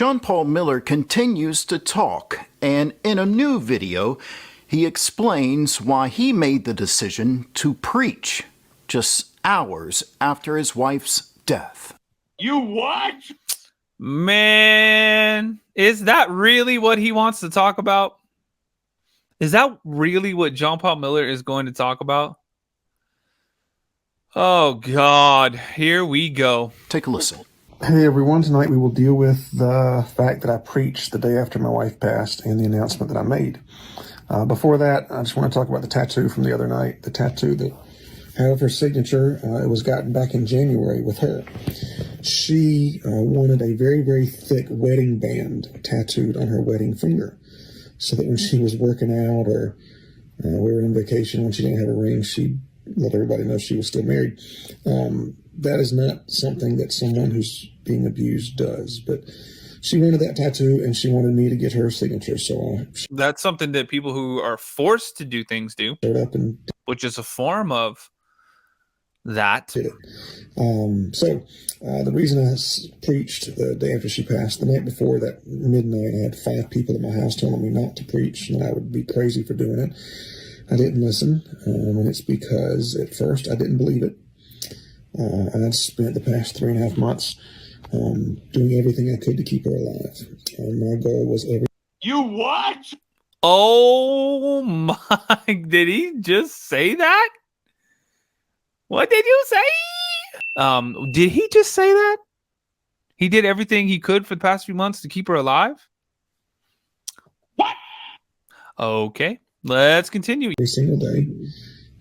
John Paul Miller continues to talk, and in a new video, he explains why he made the decision to preach just hours after his wife's death. You what? Man, is that really what he wants to talk about? Is that really what John Paul Miller is going to talk about? Oh, God. Here we go. Take a listen. Hey everyone, tonight we will deal with the fact that I preached the day after my wife passed and the announcement that I made. Before that, I just want to talk about the tattoo from the other night. The tattoo that had her signature, it was gotten back in January with her. She wanted a very, very thick wedding band tattooed on her wedding finger so that when she was working out or we were on vacation when she didn't have a ring, she'd let everybody know she was still married. That is not something that someone who's being abused does, but she wanted that tattoo and she wanted me to get her signature. So that's something that people who are forced to do things do, which is a form of that. Did it. The reason I preached the day after she passed, the night before that midnight, I had 5 people at my house telling me not to preach and I would be crazy for doing it. I didn't listen, and it's because at first I didn't believe it. I'd spent the past 3.5 months doing everything I could to keep her alive. My goal was You what? Oh my, did he just say that? What did you say? Did he just say that? He did everything he could for the past few months to keep her alive? What? Okay, let's continue. every single day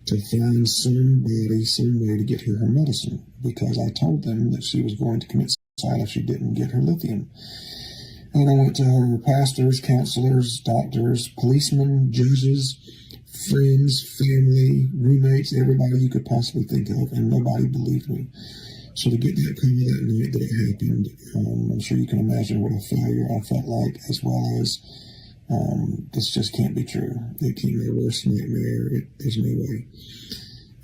to find somebody, some way to get her medicine, because I told them that she was going to commit suicide if she didn't get her lithium. And I went to her pastors, counselors, doctors, policemen, judges, friends, family, roommates, everybody you could possibly think of, and nobody believed me. So to get that call that night that it happened, I'm sure you can imagine what a failure I felt like, as well as this just can't be true. It can't be my worst nightmare. There's no way.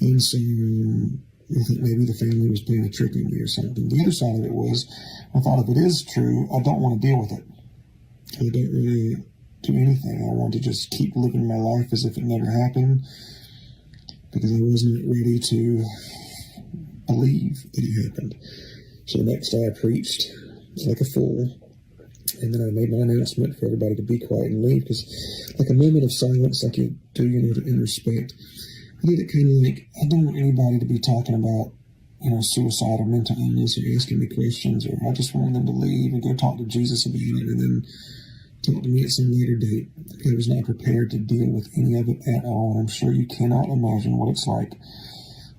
And so I think maybe the family was playing a trick on me or something. The other side of it was, I thought if it is true, I don't want to deal with it. I don't want to do anything. I want to just keep living my life as if it never happened, because I wasn't ready to believe that it happened. So the next day I preached like a fool. And then I made my announcement for everybody to be quiet and leave, because like a moment of silence, like you do, in respect. I did it kind of like, I don't want anybody to be talking about, suicide or mental illness or asking me questions, or I just wanted them to leave and go talk to Jesus about it and then talk to me at some later date. I was not prepared to deal with any of it at all. And I'm sure you cannot imagine what it's like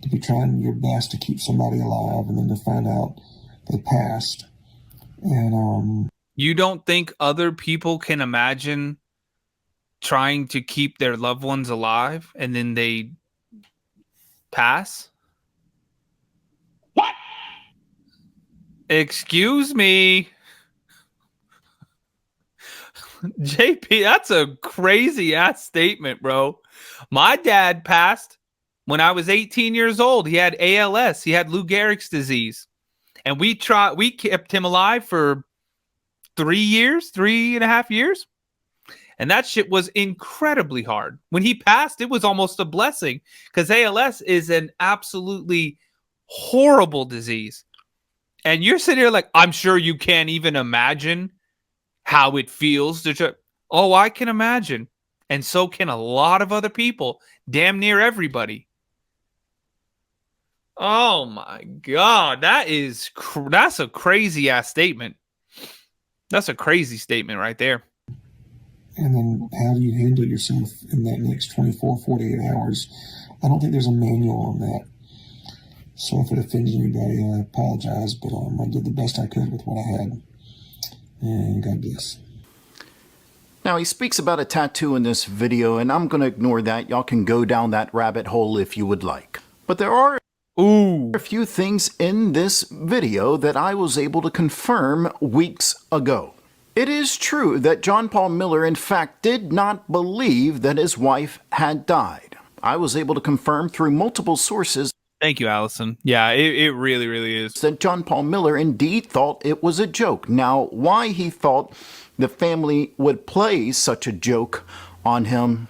to be trying your best to keep somebody alive and then to find out they passed. And, you don't think other people can imagine trying to keep their loved ones alive and then they pass? What? Excuse me. JP, that's a crazy ass statement, bro. My dad passed when I was 18 years old. He had ALS. He had Lou Gehrig's disease. And we kept him alive for 3.5 years. And that shit was incredibly hard. When he passed, it was almost a blessing, because ALS is an absolutely horrible disease. And you're sitting here like, I'm sure you can't even imagine how it feels to oh, I can imagine. And so can a lot of other people, damn near everybody. Oh my God, that's a crazy ass statement. That's a crazy statement right there. And then how do you handle yourself in that next 24, 48 hours? I don't think there's a manual on that. So if it offends anybody, I apologize, but I did the best I could with what I had. And God bless. Now, he speaks about a tattoo in this video, and I'm going to ignore that. Y'all can go down that rabbit hole if you would like. But there are a few things in this video that I was able to confirm weeks ago. It is true that John Paul Miller, in fact, did not believe that his wife had died. I was able to confirm through multiple sources Thank you, Allison. Yeah, it really, really is. that John Paul Miller indeed thought it was a joke. Now, why he thought the family would play such a joke on him,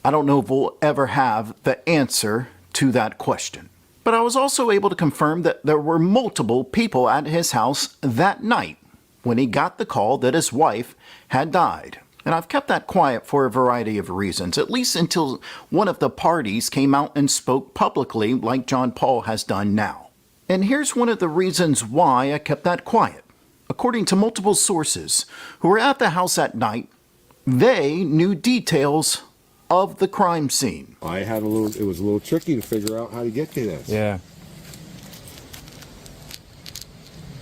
I don't know if we'll ever have the answer to that question. But I was also able to confirm that there were multiple people at his house that night when he got the call that his wife had died. And I've kept that quiet for a variety of reasons, at least until one of the parties came out and spoke publicly like John Paul has done now. And here's one of the reasons why I kept that quiet. According to multiple sources who were at the house at night, they knew details of the crime scene. It was a little tricky to figure out how to get to this. Yeah,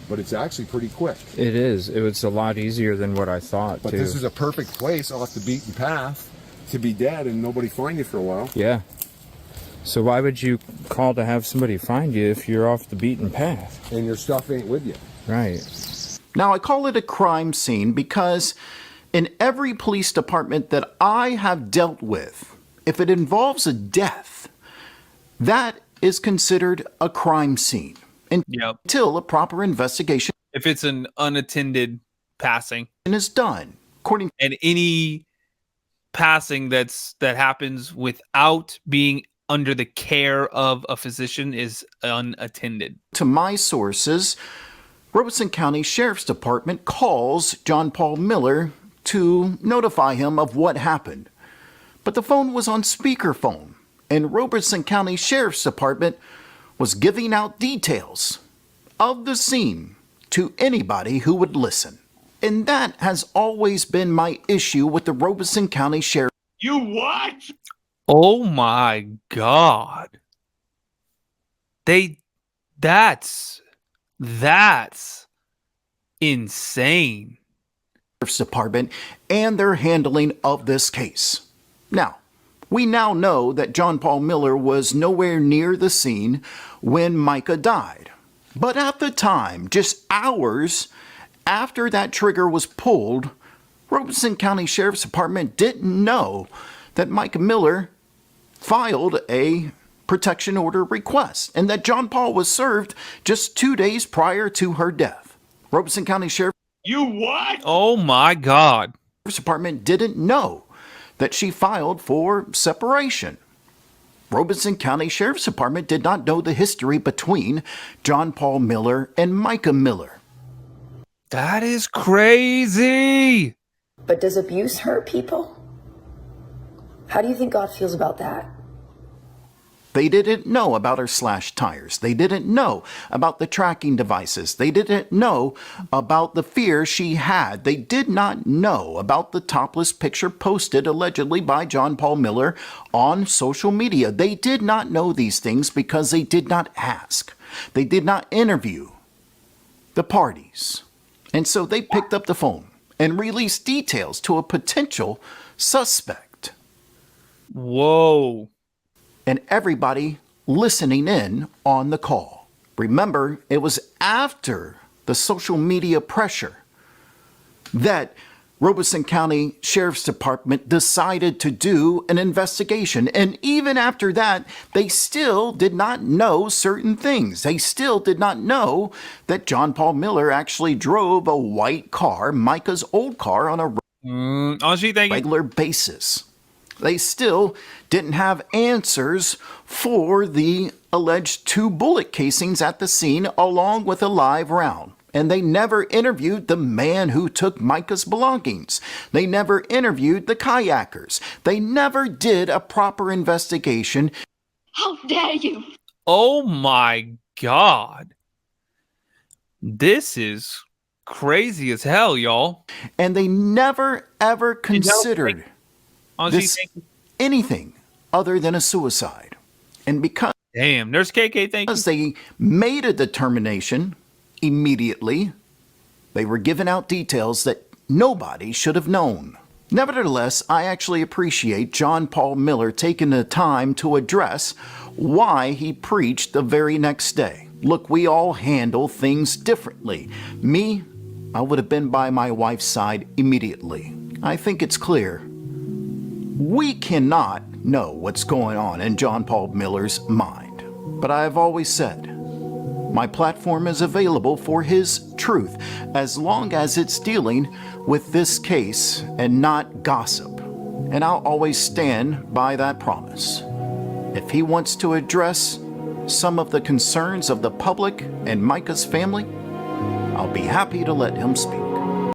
But it's actually pretty quick. it is. It was a lot easier than what I thought, But too. this is a perfect place off the beaten path to be dead and nobody find you for a while. Yeah. So why would you call to have somebody find you if you're off the beaten path? And your stuff ain't with you. Right. Now, I call it a crime scene because in every police department that I have dealt with, if it involves a death, that is considered a crime scene Yep. until a proper investigation If it's an unattended passing, is done. According and any passing that happens without being under the care of a physician is unattended. to my sources, Robeson County Sheriff's Department calls John Paul Miller to notify him of what happened. But the phone was on speakerphone, and Robeson County Sheriff's Department was giving out details of the scene to anybody who would listen. And that has always been my issue with the Robeson County Sheriff. You what? Oh my God. That's insane. Sheriff's Department and their handling of this case. Now, we now know that John Paul Miller was nowhere near the scene when Mica died. But at the time, just hours after that trigger was pulled, Robeson County Sheriff's Department didn't know that Mica Miller filed a protection order request and that John Paul was served just 2 days prior to her death. Robeson County Sheriff's You what? Oh my God. Department didn't know that she filed for separation. Robeson County Sheriff's Department did not know the history between John Paul Miller and Mica Miller. That is crazy. But does abuse hurt people? How do you think God feels about that? They didn't know about her slashed tires. They didn't know about the tracking devices. They didn't know about the fear she had. They did not know about the topless picture posted allegedly by John Paul Miller on social media. They did not know these things because they did not ask. They did not interview the parties. And so they picked up the phone and released details to a potential suspect. Whoa. And everybody listening in on the call. Remember, it was after the social media pressure that Robeson County Sheriff's Department decided to do an investigation. And even after that, they still did not know certain things. They still did not know that John Paul Miller actually drove a white car, Mica's old car, on a Angie, thank you. regular basis. They still didn't have answers for the alleged 2 bullet casings at the scene along with a live round. And they never interviewed the man who took Mica's belongings. They never interviewed the kayakers. They never did a proper investigation. How dare you? Oh my God. This is crazy as hell, y'all. And they never, ever considered Angie, this thank you. anything other than a suicide. And because Damn, Nurse KK, thank you. they made a determination immediately, they were given out details that nobody should have known. Nevertheless, I actually appreciate John Paul Miller taking the time to address why he preached the very next day. Look, we all handle things differently. Me, I would have been by my wife's side immediately. I think it's clear. We cannot know what's going on in John Paul Miller's mind. But I have always said, my platform is available for his truth, as long as it's dealing with this case and not gossip. And I'll always stand by that promise. If he wants to address some of the concerns of the public and Mica's family, I'll be happy to let him speak.